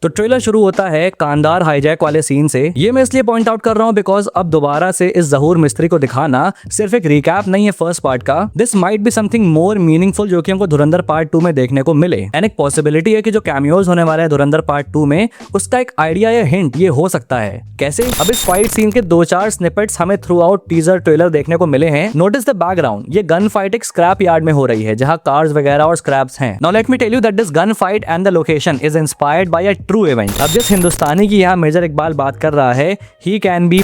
तो ट्रेलर शुरू होता है कांदार हाईजैक वाले सीन से। ये मैं इसलिए पॉइंट आउट कर रहा हूँ बिकॉज अब दोबारा से इस जहूर मिस्त्री को दिखाना सिर्फ एक रिकैप नहीं है फर्स्ट पार्ट का। This might be something more meaningful जो कि हमको धुरंधर पार्ट 2 में देखने को मिले। एंड एक पॉसिबिलिटी है कि जो कैमियोज होने वाले हैं धुरंधर पार्ट 2 में, उसका एक आइडिया या हिंट ये हो सकता है। कैसे? अब इस फाइट सीन के 2-4 स्निपेट्स हमें थ्रू आउट टीजर ट्रेलर देखने को मिले हैं। नोटिस द बैकग्राउंड, ये गन फाइट एक स्क्रैप यार्ड में हो रही है जहाँ कार्स वगैरह और स्क्रैप्स हैं। Now let me tell you that this gun fight and the location is inspired by a true event. अब जिस हिंदुस्तानी की यहाँ मेजर इकबाल बात कर रहा है, he can be.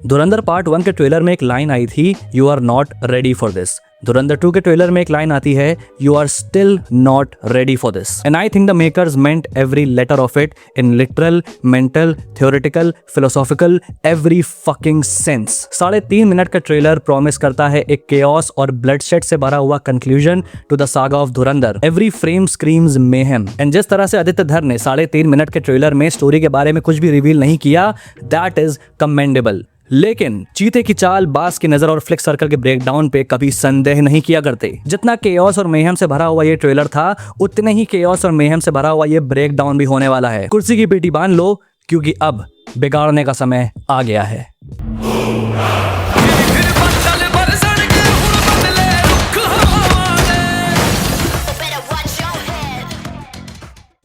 Dhurandhar part 1 के ट्रेलर में एक लाइन आई थी, you are not ready for this. Dhurandhar 2 के ट्रेलर में एक लाइन आती है, you are still not ready for this. And I think the makers meant every letter of it in literal, mental, theoretical, philosophical, every fucking sense. 3.5 minute का trailer promise करता है एक chaos और bloodshed से भरा हुआ conclusion to the saga of Dhurandhar. Every frame screams mayhem. And जिस तरह से आदित्य धर ने 3.5 मिनट के ट्रेलर में स्टोरी के बारे में कुछ भी रिवील नहीं किया, दैट इज कमेंडेबल। लेकिन चीते की चाल, बास की नजर और फ्लिक सर्कल के ब्रेकडाउन पे कभी संदेह नहीं किया करते। जितना केओस और मेहम से भरा हुआ ये ट्रेलर था, उतने ही केओस और मेहम से भरा हुआ ये ब्रेकडाउन भी होने वाला है। कुर्सी की पेटी बांध लो, क्योंकि अब बिगाड़ने का समय आ गया है।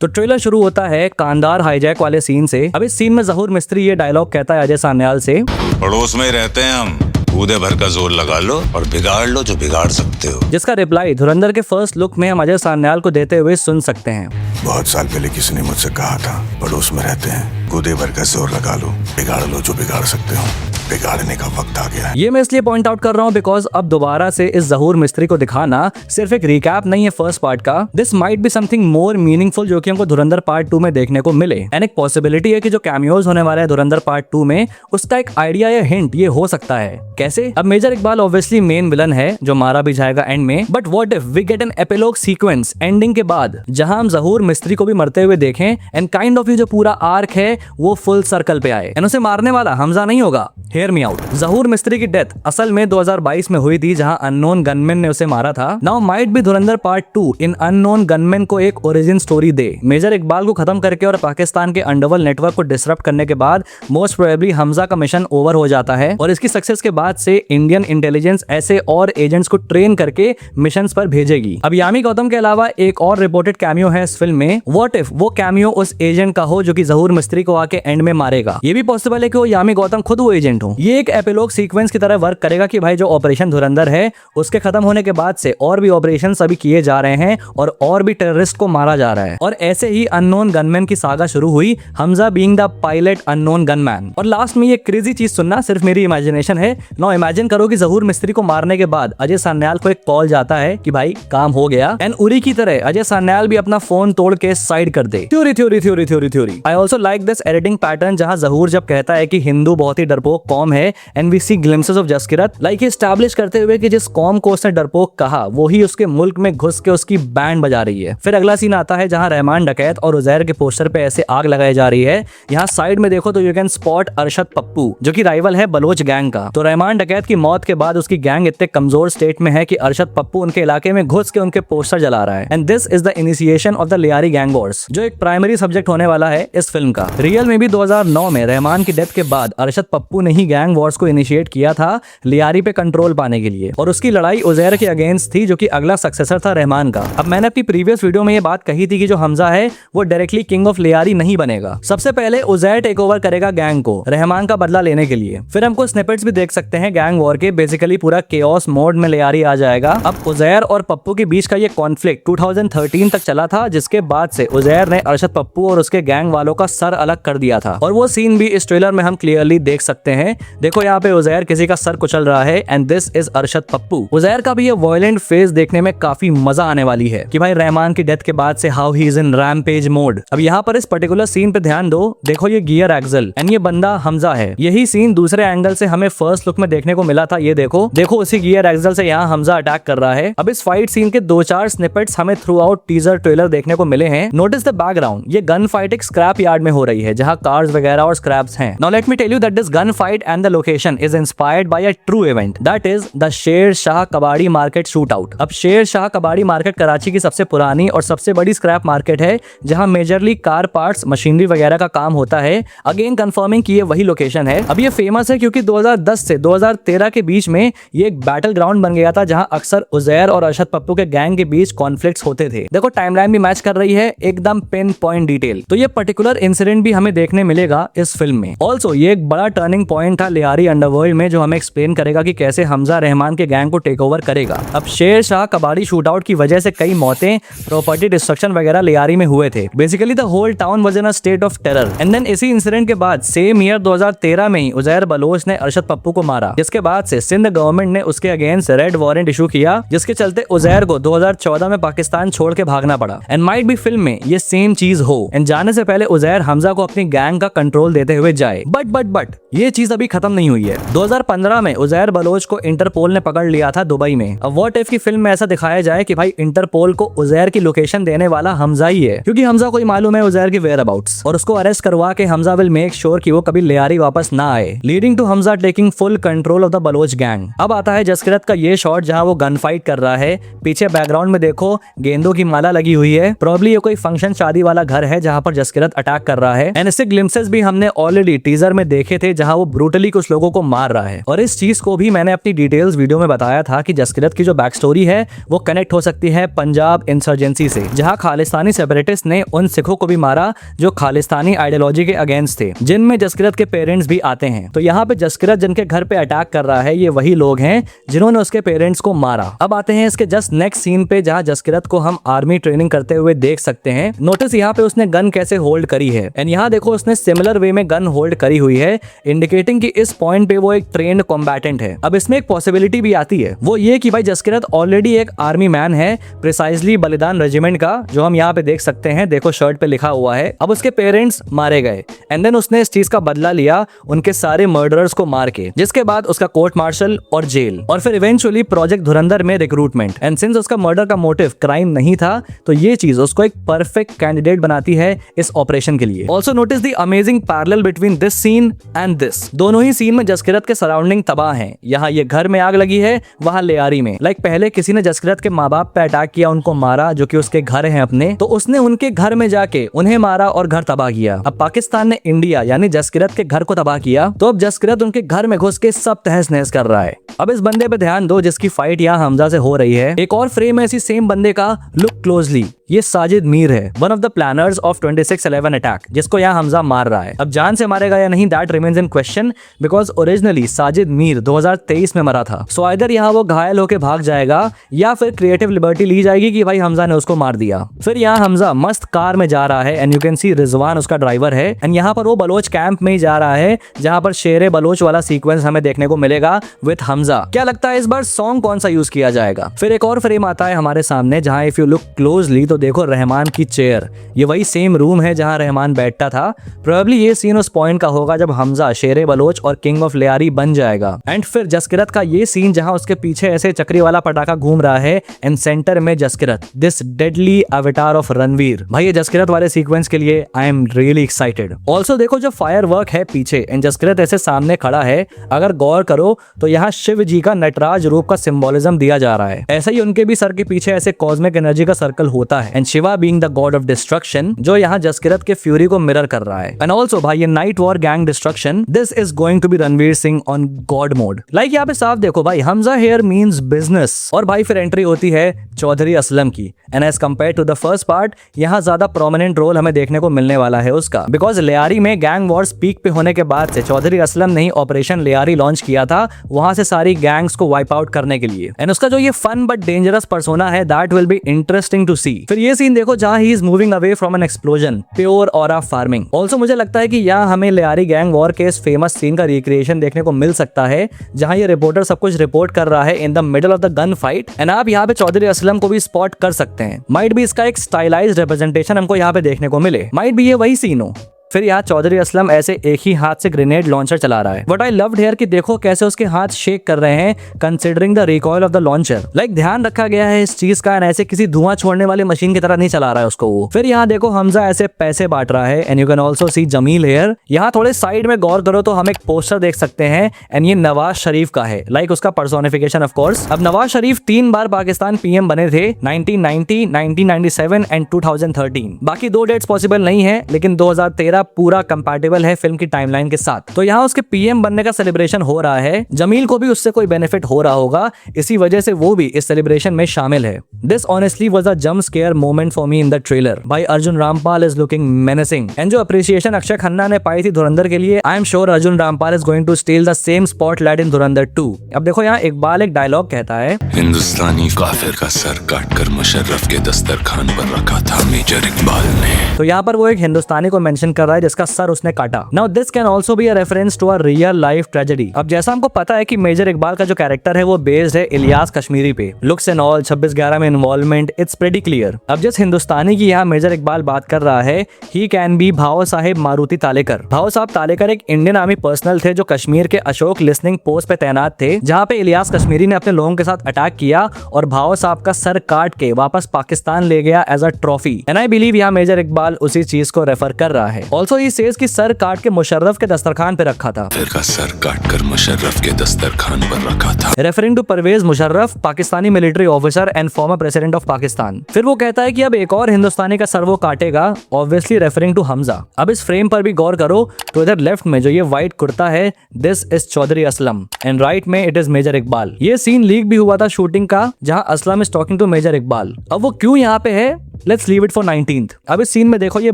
तो ट्रेलर शुरू होता है कांदार हाईजैक वाले सीन से। अब इस सीन में जहूर मिस्त्री ये डायलॉग कहता है अजय सान्याल से, पड़ोस में रहते हैं हम, कूदे भर का जोर लगा लो और बिगाड़ लो जो बिगाड़ सकते हो। जिसका रिप्लाई धुरंधर के फर्स्ट लुक में हम अजय सान्याल को देते हुए सुन सकते हैं। बहुत साल पहले किसी ने मुझसे कहा था, पड़ोस में रहते हैं, कूदे भर का जोर लगा लो, बिगाड़ लो जो बिगाड़ सकते हो। बिगाड़ने का वक्त आ गया है। ये मैं इसलिए पॉइंट आउट कर रहा हूँ बिकॉज अब दोबारा से इस जहूर मिस्त्री को दिखाना सिर्फ एक रिकैप नहीं है फर्स्ट पार्ट का। This might be something more meaningful जो कि हमको धुरंधर पार्ट 2 में देखने को मिले। एंड एक पॉसिबिलिटी है कि जो कैमियोज होने वाले हैं धुरंधर पार्ट 2 में, उसका एक आइडिया या हिंट ये हो सकता है। कैसे? अब major Iqbal obviously main villain है जो मारा भी जाएगा एंड में, but what if we get an epilogue sequence ending के बाद जहां हम जहूर मिस्त्री को भी मरते हुए देखें एंड काइंड ऑफ ये जो पूरा आर्क है वो फुल सर्कल पे आए एंड उसे मारने वाला हमजा नहीं होगा। हियर मी आउट, जहूर मिस्त्री की डेथ असल में 2022 में हुई थी जहां अननोन गनमैन ने उसे मारा था। Now might be Dhurandhar part 2 an unknown gunman को एक ओरिजिन स्टोरी दे। मेजर इकबाल को खत्म करके और पाकिस्तान के अंडरवर्ल्ड नेटवर्क को डिसरप्ट करने के बाद मोस्ट प्रोबेबली हमजा का मिशन ओवर हो जाता है और इसकी सक्सेस के बाद से इंडियन इंटेलिजेंस ऐसे और एजेंट्स को ट्रेन करके मिशंस पर भेजेगी। अब यामी गौतम के अलावा एक और रिपोर्टेड कैमियो है इस फिल्म में। व्हाट इफ वो कैमियो उस एजेंट का हो जो कि जहूर मिस्त्री को आके एंड में मारेगा। ये भी पॉसिबल है कि वो यामी गौतम खुद वो एजेंट हो। ये एक एपिलॉग सीक्वेंस की तरह वर्क करेगा कि भाई जो ऑपरेशन धुरंधर है उसके खत्म होने के बाद से और भी ऑपरेशन अभी किए जा रहे हैं और भी टेररिस्ट को मारा जा रहा है। और ऐसे ही अननोन गनमैन की सागा शुरू हुई, Hamza being the pilot unknown gunman. और लास्ट में ये क्रेजी चीज सुनना, सिर्फ मेरी इमेजिनेशन है। नाउ इमेजिन करो कि जहूर मिस्त्री को मारने के बाद अजय सान्याल को एक कॉल जाता है कि भाई काम हो गया, एंड उरी की तरह अजय सान्याल भी अपना फोन तोड़ के साइड कर दे। Theory. I also like this editing pattern जहां जहूर जब कहता है कि हिंदू बहुत ही डरपोक कौम है and we see glimpses of Jaskirat, like establish करते हुए कि जिस कौम को उसने डरपोक कहा वो ही उसके मुल्क में घुस के उसकी बैंड बजा रही है। फिर अगला सीन आता है जहां रहमान डकैत और उजैर के पोस्टर पे ऐसे आग लगाई जा रही है। यहाँ साइड में देखो तो you can spot Arshad Pappu जो कि राइवल है बलोच गैंग का। तो रहमान डकैत की मौत के बाद उसकी गैंग इतने कमजोर स्टेट में है कि अरशद पप्पू उनके इलाके में घुस के उनके पोस्टर जला रहा है। And this is the initiation of the Lyari gang Wars जो एक प्राइमरी सब्जेक्ट होने वाला है इस फिल्म का। रियल में भी 2009 में रहमान की डेथ के बाद अरशद पप्पू ने ही गैंग वॉर्स को इनिशिएट किया था लियारी पे कंट्रोल पाने के लिए, और उसकी लड़ाई उजैर के अगेंस्ट थी जो कि अगला सक्सेसर था रहमान का। अब मैंने अपनी प्रीवियस वीडियो में ये बात कही थी कि जो हमजा है वो डायरेक्टली किंग ऑफ लियारी नहीं बनेगा। सबसे पहले उजैर टेक ओवर करेगा गैंग को रहमान का बदला लेने के लिए। फिर हमको स्निपेट्स भी देख सकते हैं गैंग वॉर के। बेसिकली पूरा केओस मोड में लियारी आ जाएगा। अब उजैर और पप्पू के बीच का ये कॉन्फ्लिक्ट 2013 तक चला था, जिसके बाद से उजैर ने अरशद पप्पू और उसके गैंग वालों का सर अलग कर दिया था, और वो सीन भी इस ट्रेलर में हम क्लियरली देख सकते हैं। देखो यहाँ पे उजैर किसी का सर कुचल रहा है and this is Arshad Pappu. Uzair का भी ये वायलेंट फेस देखने में काफी मजा आने वाली है कि भाई रहमान की डेथ के बाद से how he is in rampage mode. अब यहाँ पर इस पर्टिकुलर सीन पे ध्यान दो, देखो ये गियर एक्सल एंड ये बंदा हमजा है। यही सीन दूसरे एंगल से हमें फर्स्ट लुक में देखने को मिला था। ये देखो उसी गियर एक्सल से यहाँ हमजा अटैक कर रहा है। अब इस फाइट सीन के 2-4 स्निपेट्स हमें थ्रू आउट टीजर ट्रेलर देखने को मिले हैं। नोटिस द बैकग्राउंड, ये गन फाइट एक स्क्रैप यार्ड में हो रही है जहाँ कार्स वगैरह और स्क्रैप्स हैं। Now let me tell you that this gun fight site and the location is inspired by a true event, that is the Sher Shah कबाड़ी मार्केट शूटआउट। अब शेर शाह कबाड़ी मार्केट कराची की सबसे पुरानी और सबसे बड़ी स्क्रैप मार्केट है जहां मेजरली कार पार्ट्स, मशीनरी वगैरह का काम होता है। अगेन कंफर्मिंग कि ये वही लोकेशन है। अब ये फेमस है क्योंकि 2010 से 2013 के बीच में ये एक बैटल ग्राउंड बन गया था जहां अक्सर उजैर और अरशद पप्पू के गैंग के बीच कॉन्फ्लिक्ट्स होते थे। देखो टाइमलाइन भी मैच कर रही है, एकदम पिन पॉइंट डिटेल। तो ये पर्टिकुलर इंसिडेंट भी हमें देखने मिलेगा इस फिल्म में। ऑल्सो ये एक बड़ा टर्निंग पॉइंट था लियारी अंडरवर्ल्ड में, जो हमें एक्सप्लेन करेगा कि कैसे हमजा रहमान के गैंग को टेक ओवर करेगा। अब शेर शाह कबाड़ी शूटआउट की वजह से कई मौतें, प्रॉपर्टी डिस्ट्रक्शन वगैरह लियारी में हुए थे। Basically the whole town was in a state of terror. And then इसी इंसिडेंट के बाद सेम ईयर 2013 में ही उजैर बलोच ने अरशद पप्पू को मारा, जिसके बाद से सिंध गवर्नमेंट ने उसके अगेंस्ट रेड वारंट इशू किया, जिसके चलते उजैर को 2014 में पाकिस्तान छोड़ के भागना पड़ा। एंड माइट बी फिल्म में ये सेम चीज हो एंड जाने से पहले उजैर हमजा को अपनी गैंग का कंट्रोल देते हुए जाए। बट ये चीज अभी खत्म नहीं हुई है। 2015 में उजैर बलोच को इंटरपोल ने पकड़ लिया था दुबई में। अब व्हाट इफ की फिल्म में ऐसा दिखाया जाए कि भाई इंटरपोल को उजैर की लोकेशन देने वाला हमजा ही है, क्योंकि हमजा को ही मालूम है उजैर की वेयर अबाउट्स, और उसको अरेस्ट करवा के हमजा विल मेक श्योर कि वो कभी लियारी वापस ना आए, leading to Hamza taking full control of the Baloch gang. अब आता है जसकिरत का ये शॉट जहां वो गन फाइट कर रहा है। पीछे बैकग्राउंड में देखो गेंदों की माला लगी हुई है। प्रॉब्ली ये कोई फंक्शन शादी वाला घर है जहां पर जसकिरत अटैक कर रहा है। एंड इससे ग्लिम्सेस भी हमने ऑलरेडी टीजर में देखे थे जहां वो ब्रूटली कुछ लोगों को मार रहा है। और इस चीज को भी मैंने अपनी डिटेल्स वीडियो में बताया था कि जसकिरत की जो बैक स्टोरी है वो कनेक्ट हो सकती है पंजाब इंसर्जेंसी से, जहां खालिस्तानी सेपरेटिस्ट ने उन सिखों को भी मारा जो खालिस्तानी आइडियोलॉजी के अगेंस्ट थे, जिनमें जसकिरत के पेरेंट्स भी आते हैं। तो यहाँ पे जसकिरत जिनके घर पे अटैक कर रहा है ये वही लोग हैं जिन्होंने उसके पेरेंट्स को मारा। अब आते हैं इसके जस्ट नेक्स्ट सीन पे जहाँ जसकिरत को हम आर्मी ट्रेनिंग करते हुए देख सकते हैं। नोटिस यहाँ पे उसने गन कैसे होल्ड करी है, एंड यहाँ देखो उसने सिमिलर वे में गन होल्ड करी हुई है, इंडिकेटिंग कि इस पॉइंट पे वो एक ट्रेन्ड कॉम्बैटेंट है। अब इसमें एक पॉसिबिलिटी भी आती है, वो ये कि भाई जसकिरत ऑलरेडी एक आर्मी मैन है, प्रिसाइजली बलिदान रेजिमेंट का, जो हम यहाँ पे देख सकते हैं। देखो शर्ट पे लिखा हुआ है। अब उसके पेरेंट्स मारे गए एंड देन उसने इस चीज का बदला लिया उनके सारे मर्डरर्स को मार के, जिसके बाद उसका कोर्ट मार्शल और जेल और फिर इवेंचुअली प्रोजेक्ट धुरंधर में रिक्रूटमेंट। एंड सिंस उसका मर्डर का मोटिव क्राइम नहीं था तो ये चीज उसको एक परफेक्ट कैंडिडेट बनाती है इस ऑपरेशन के लिए। Also notice the amazing parallel between this scene and this. दोनों ही सीन में जसकिरत के सराउंडिंग तबाह हैं। यहाँ ये घर में आग लगी है, वहाँ लियारी में। पहले किसी ने जसकिरत के माँ बाप पे अटैक किया, उनको मारा, जो कि उसके घर हैं अपने, तो उसने उनके घर में जाके उन्हें मारा और घर तबाह किया। अब पाकिस्तान ने इंडिया यानी जसकिरत के घर को तबाह किया, तो अब जसकिरत उनके घर में घुस के सब तहस नहस कर रहा है। अब इस बंदे पे ध्यान दो जिसकी फाइट यहाँ हमजा से हो रही है। एक और फ्रेम है इसी सेम बंदे का, लुक क्लोजली। ये साजिद मीर है, one of the planners of 26/11 attack, जिसको यहाँ हमजा मार रहा है। अब जान से मारेगा या नहीं that remains in question, because originally Sajid Mir 2023 में मरा था। सो आइदर यहाँ वो घायल होकर भाग जाएगा या फिर क्रिएटिव लिबर्टी ली जाएगी कि भाई हमजा ने उसको मार दिया। फिर यहाँ हमजा मस्त कार में जा रहा है and you can see Rizwan उसका ड्राइवर है। एंड यहाँ पर वो बलोच कैंप में ही जा रहा है जहाँ पर शेरे बलोच वाला सीक्वेंस हमें देखने को मिलेगा विद हमजा। क्या लगता है इस बार सॉन्ग कौन सा यूज किया जाएगा? फिर एक और फ्रेम आता है हमारे सामने जहाँ इफ यू लुक क्लोजली तो देखो रहमान की चेयर। ये वही सेम रूम है जहाँ रहमान बैठता था। प्रोबेबली ये सीन उस पॉइंट का होगा जब हमजा शेरे बलोच और किंग ऑफ लियारी बन जाएगा। एंड फिर जसकिरत का ये सीन जहाँ उसके पीछे ऐसे चक्री वाला पटाखा घूम रहा है एंड सेंटर में जसकिरत, दिस डेडली अवतार ऑफ रणवीर। भाई ये जसकिरत वाले सीक्वेंस के लिए I am really excited. Also देखो जो फायर वर्क है पीछे एंड जसकिरत ऐसे सामने खड़ा है, अगर गौर करो तो यहाँ शिव जी का नटराज रूप का सिंबोलिज्म दिया जा रहा है। ऐसा ही उनके भी सर के पीछे ऐसे कॉस्मिक एनर्जी का सर्कल होता है and Shiva being the God of destruction, जो यहाँ जसकिरत के फ्यूरी को मिरर कर रहा है। एंड ऑल्सो भाई ये night war gang destruction, this is going to be Ranveer Singh on god mode. Like यहाँ पे साफ देखो भाई हमजा हेयर मीन्स बिजनेस। और भाई फिर एंट्री होती है चौधरी असलम की and as compare to the first part यहाँ ज्यादा प्रोमिनेंट रोल हमें देखने को मिलने वाला है उसका, बिकॉज लियारी में गैंग वॉर्स पीक पे होने के बाद से चौधरी असलम ने ही ऑपरेशन लियारी लॉन्च किया था वहां से सारी गैंग्स को वाइप आउट करने के लिए। एंड उसका जो ये फन बट डेंजरस पर्सोना है that will be interesting to see. फिर ये सीन देखो जहां he is moving away from an explosion, pure aura farming. Also मुझे लगता है कि यहाँ हमें लियारी गैंग वॉर के इस फेमस सीन का रिक्रिएशन देखने को मिल सकता है जहां ये रिपोर्टर सब कुछ रिपोर्ट कर रहा है in the middle of the gun fight. And आप यहाँ पे चौधरी असलम को भी स्पॉट कर सकते हैं। माइट भी इसका एक स्टाइलाइज्ड रिप्रेजेंटेशन हमको यहाँ पे देखने को मिले, माइट भी ये वही सीन हो। फिर यहाँ चौधरी असलम ऐसे एक ही हाथ से ग्रेनेड लॉन्चर चला रहा है। बट आई लव्ड हियर कि देखो कैसे उसके हाथ शेक कर रहे हैं considering the recoil of the launcher. Like ध्यान रखा गया है इस चीज का, ऐसे किसी धुआं छोड़ने वाली मशीन की तरह नहीं चला रहा है उसको वो। फिर यहाँ देखो हमजा ऐसे पैसे बांट रहा है and you can also see Jameel here. यहाँ थोड़े साइड में गौर करो तो हम एक पोस्टर देख सकते हैं एंड ये नवाज शरीफ का है, लाइक उसका पर्सोनिफिकेशन ऑफ कोर्स। अब नवाज शरीफ 3 बार पाकिस्तान पीएम बने थे, 1990, 1997 एंड 2013। बाकी 2 डेट्स पॉसिबल नहीं है, लेकिन 2013 पूरा कंपैटिबल है फिल्म की टाइमलाइन के साथ। तो यहाँ उसके पीएम बनने का सेलिब्रेशन हो रहा है। जमील को भी उससे कोई बेनिफिट हो रहा होगा, इसी वजह से वो भी इस सेलिब्रेशन में शामिल है। This honestly was a jump scare moment for me in the trailer. भाई Arjun Rampal is looking menacing and जो अप्रिसिएशन अक्षय खन्ना ने पाई थी धुरंधर के लिए, I am sure Arjun Rampal is going to steal the same spotlight in Dhurandhar 2। अब देखो यहाँ इकबाल एक डायलॉग कहता है, हिंदुस्तानी काफिर का सर काटकर मुशर्रफ के दस्तरखान पर रखा था मेजर इकबाल ने। तो यहाँ पर वो एक हिंदुस्तानी को मेंशन कर रहा है जिसका सर उसने काटा। Now this can also be a reference to a real life tragedy. अब जैसा हमको पता है कि मेजर इकबाल का जो कैरेक्टर है वो बेस्ड है इलियास कश्मीरी पे। लुक्स एंड ऑल, 26/11 में इन्वॉल्वमेंट, इट्स प्रीटी क्लियर। अब जिस हिंदुस्तानी की यहाँ मेजर इकबाल बात कर रहा है, ही कैन बी भाव साहेब मारुति तालेकर। भाव साहब तालेकर एक इंडियन आर्मी पर्सनल थे जो कश्मीर के अशोक लिसनिंग पोस्ट पे तैनात थे, जहाँ पे इलियास कश्मीरी ने अपने लोगों के साथ अटैक किया और भाव साहब का सर काट के वापस पाकिस्तान ले गया as a trophy. And I believe यहाँ मेजर इकबाल उसी चीज को रेफर कर रहा है। ऑल्सो ही सेज कि सर काट के मुशर्रफ के दस्तरखान पे रखा था। फिर का सर काटकर मुशर्रफ के दस्तरखान पर रखा था, referring to Parvez Musharraf, Pakistani military officer and former president of Pakistan. फिर वो कहता है कि अब एक और हिंदुस्तानी का सर वो काटेगा, ऑब्वियसली रेफरिंग टू हमजा। अब इस फ्रेम पर भी गौर करो तो इधर लेफ्ट में जो ये व्हाइट कुर्ता है, this is Chaudhary Aslam and right में इट इज मेजर इकबाल। ये सीन लीक भी हुआ था शूटिंग का, जहां Aslam is talking to major Iqbal. अब वो क्यों यहाँ पे है, let's leave it for 19th। अब इस सीन में देखो ये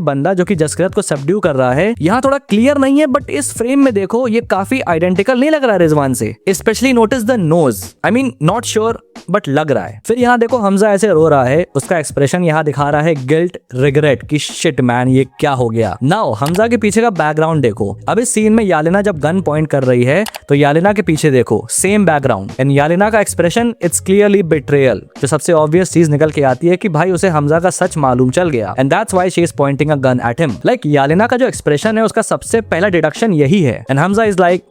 बंदा जो कि जसकिरत को सबड्यू कर रहा है, यहाँ थोड़ा क्लियर नहीं है बट इस फ्रेम में देखो ये काफी आइडेंटिकल नहीं लग रहा है रिजवान से। Specially notice the nose, I mean not sure but लग रहा है। फिर यहाँ देखो हमजा ऐसे रो रहा है, उसका एक्सप्रेशन यहाँ दिखा रहा है गिल्ट, रिग्रेट कि शिट मैन ये क्या हो गया। नाउ हमजा के पीछे का बैकग्राउंड देखो। अब इस सीन में यालिना जब गन पॉइंट कर रही है तो यालिना के पीछे देखो सेम बैकग्राउंड एंड यालिना का एक्सप्रेशन इट्स क्लियरली बिट्रेयल। जो सबसे ऑब्वियस चीज निकल के आती है कि भाई उसे हमजा का सच मालूम चल गया and that's why she is pointing a gun at him. Like Yalina का जो एक्सप्रेशन है उसका सबसे पहला डिडक्शन यही है एंड हमजा इज लाइक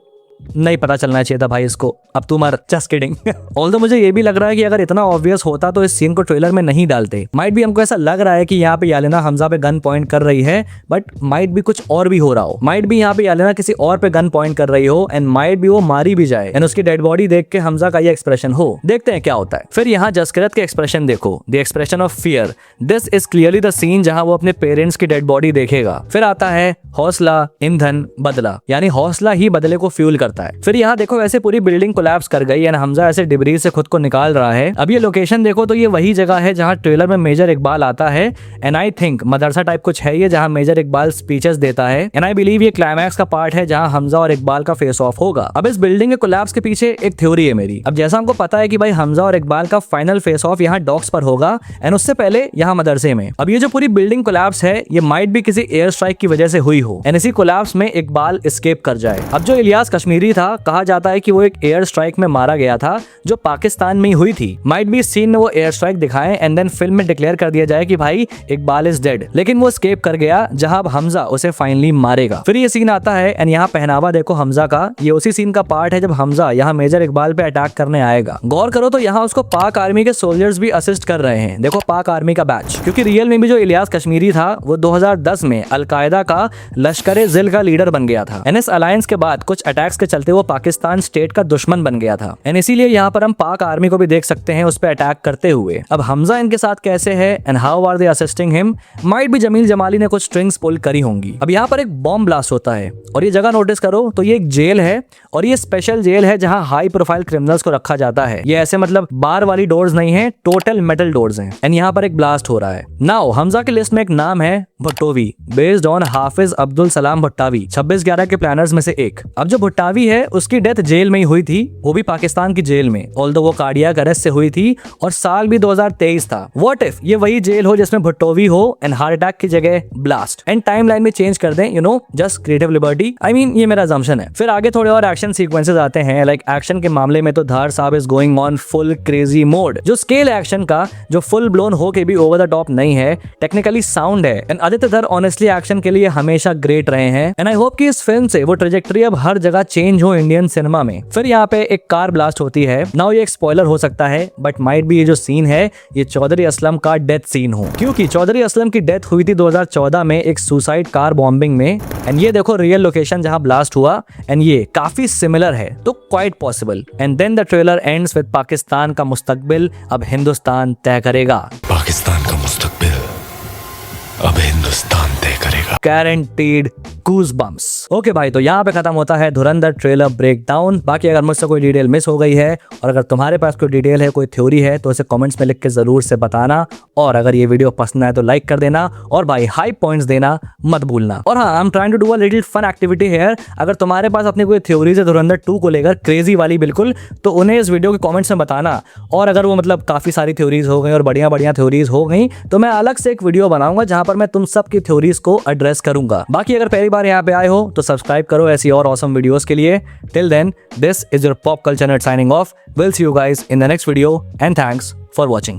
नहीं पता चलना चाहिए था भाई इसको, अब तू मर, जस्ट किडिंग। ऑल्दो मुझे ये भी लग रहा है कि अगर इतना ऑब्वियस होता तो इस सीन को ट्रेलर में नहीं डालते। माइट भी हमको ऐसा लग रहा है कि यहाँ पे यालिना हमजा पे गन पॉइंट कर रही है, बट माइट भी कुछ और भी हो रहा हो। माइट भी यहाँ पे यालिना किसी और पे गन पॉइंट कर रही हो एंड माइट भी वो मारी भी जाए एंड उसकी डेड बॉडी देख के हमजा का ये एक्सप्रेशन हो। देखते हैं क्या होता है। फिर यहाँ जसकिरत के एक्सप्रेशन देखो, the expression of fear. This is clearly the scene जहाँ वो अपने पेरेंट्स की डेड बॉडी देखेगा। फिर आता है हौसला, ईंधन, बदला, यानी हौसला ही बदले को फ्यूल करता है। फिर यहाँ देखो ऐसे पूरी बिल्डिंग कोलैप्स कर गई एंड हमजा ऐसे डिब्रीज से खुद को निकाल रहा है। अब ये लोकेशन देखो तो ये वही जगह है जहाँ ट्रेलर में मेजर इकबाल आता है and I think Madrasa type कुछ है ये, जहाँ मेजर इकबाल स्पीचेस देता है एंड आई बिलीव ये क्लाइमैक्स का पार्ट है जहाँ हमजा और इकबाल का फेस ऑफ होगा। अब इस बिल्डिंग के कोलैप्स के पीछे एक थ्योरी है मेरी। अब जैसा हमको पता है कि भाई हमजा और इकबाल का फाइनल फेस ऑफ यहाँ डॉक्स पर होगा एंड उससे पहले यहाँ मदरसे में। अब ये जो पूरी बिल्डिंग कोलैप्स है ये माइट भी किसी एयर स्ट्राइक की वजह से हुई हो एंड इसी कोलैप्स में इकबाल एस्केप कर जाए। अब जो इलियास कश्मीरी था, कहा जाता है कि वो एक एयर स्ट्राइक में मारा गया था जो पाकिस्तान में ही हुई थी। माइट भी इस सीन में वो एयर स्ट्राइक दिखाएं एंड देन फिल्म में डिक्लेयर कर दिया जाए कि भाई इकबाल इज डेड, लेकिन वो एस्केप कर गया जहां अब हमजा उसे फाइनली मारेगा। फिर ये सीन आता है एंड यहाँ पहनावा देखो हमजा का, ये उसी सीन का पार्ट है जब हमजा यहाँ मेजर इकबाल पे अटैक करने आएगा। गौर करो तो यहाँ उसको पाक आर्मी के सोल्जर्स भी असिस्ट कर रहे हैं। देखो पाक आर्मी का बैच, क्योंकि रियल में भी जो इलियास कश्मीरी था वो 2010 में अलकायदा का लश्कर जिल का लीडर बन गया था। इस अलायंस के बाद कुछ अटैक्स के चलते वो पाकिस्तान स्टेट का दुश्मन बन गया था एंड इसीलिए यहाँ पर हम पाक आर्मी को भी देख सकते हैं उस पर अटैक करते हुए। अब हमजा इनके साथ कैसे है and how are they assisting him, might भी जमील जमाली ने कुछ स्ट्रिंग्स पुल करी होंगी। अब यहाँ पर एक बॉम्ब ब्लास्ट होता है और ये जगह नोटिस करो तो ये एक जेल है और ये स्पेशल जेल है जहाँ हाई प्रोफाइल क्रिमिनल्स को रखा जाता है। ये ऐसे मतलब बार वाली डोर्स नहीं है, टोटल मेटल डोर्स हैं एंड यहाँ पर एक ब्लास्ट हो रहा है। नाउ हमजा की लिस्ट में एक नाम है भुट्टोवी, बेस्ड ऑन हाफिज अब्दुल सलाम भुट्टावी, 26/11 के प्लानर्स में से एक। अब जो भुट्टावी रावी है उसकी डेथ जेल में ही हुई थी, वो भी पाकिस्तान की जेल में, ऑल्दो वो कार्डियक अरेस्ट से हुई थी और साल भी 2023 था। व्हाट इफ ये वही जेल हो जिसमें भुट्टोवी हो एंड हार्ट अटैक की जगह ब्लास्ट, एंड टाइमलाइन में चेंज कर दें, just creative liberty. I mean ये मेरा असम्पशन है। फिर आगे थोड़े और एक्शन सीक्वेंसेस आते हैं। लाइक एक्शन के मामले में तो धार साहब is going on full crazy mode, जो स्केल एक्शन का जो फुल ब्लोन हो के भी ओवर द टॉप नहीं है, टेक्निकली साउंड है। एंड आदित्य धर ऑनेस्टली एक्शन के लिए हमेशा ग्रेट रहे हैं एंड आई होप कि इस फिल्म से वो ट्रेजेक्टरी अब हर जगह चेंज हो इंडियन सिनेमा में। फिर यहाँ पे एक कार ब्लास्ट होती है। नाउ ये एक स्पॉइलर हो सकता है बट माइट भी ये जो सीन है ये चौधरी असलम का डेथ सीन हो, क्योंकि चौधरी असलम की डेथ हुई थी 2014 में एक सुसाइड कार बॉम्बिंग में। एंड ये देखो रियल लोकेशन जहां ब्लास्ट हुआ एंड ये काफी सिमिलर है, तो quite possible. And then the trailer ends with Pakistan का मुस्तकबिल अब हिंदुस्तान तय करेगा। पाकिस्तान का मुस्तकबिल अब हिंदुस्तान तय करेगा। Guaranteed goosebumps. ओके भाई, तो यहाँ पे खत्म होता है धुरंधर ट्रेलर ब्रेकडाउन। बाकी अगर मुझसे कोई डिटेल मिस हो गई है और अगर तुम्हारे पास कोई डिटेल है, कोई थ्योरी है, तो इसे कमेंट्स में लिख के जरूर से बताना। और अगर ये वीडियो पसंद आए तो लाइक कर देना और भाई हाई पॉइंट्स देना मत भूलना। और हाँ, I am trying to do a little fun activity here. अगर तुम्हारे पास अपनी कोई थ्योरीज है धुरंधर 2 को लेकर, क्रेजी वाली बिल्कुल, तो उन्हें इस वीडियो के कमेंट्स में बताना। और अगर वो मतलब काफी सारी थ्योरीज हो गई और बढ़िया बढ़िया थ्योरीज हो गई, तो मैं अलग से एक वीडियो बनाऊंगा जहां पर मैं तुम सब की थ्योरीज को एड्रेस करूंगा। बाकी अगर पहली बार यहाँ पे आए हो तो सब्सक्राइब करो ऐसी और ऑसम वीडियोस के लिए। Till then, this is your pop culture nut signing off. Will see you guys in the next video and thanks for watching.